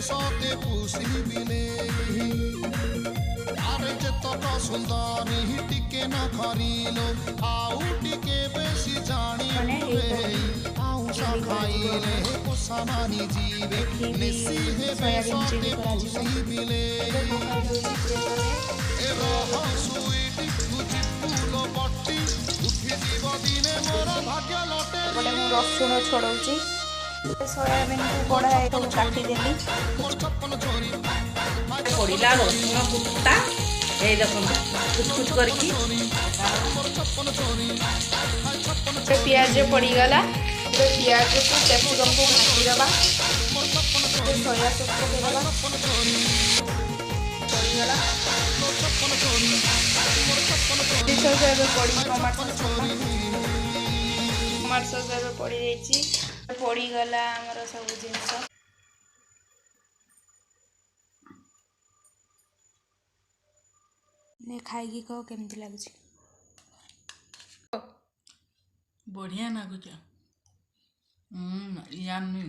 बेसते pussy बिले अरे जतक सुंदरी टिके न खरीलो आउ टिके बेसी जानी आउसा खाइले पोसा मानी जीवे निसी हे बेसते पुसी बिले ए रह सुईटी तुझी फूलो बट्टी उठी जीव दिने मोर भाग्य लटे बड़े मु रसुण छोड़ौची सोयाबीन को बड़ा है तो काटी देली पड़िला रसुण कुटा ए देखो कुछ कुछ करकी प्याज पड़ी गला प्याज को कैप्सिकम को भाजी दबा सोया सॉस को देबा पड़ी गला सॉस एबे पड़ी टमाटर सॉस एबे पड़ी जाईची पड़ी गला हमर सब जिंस ने खाइकी कहो केमती लागुची बढ़िया नागुच यम्मी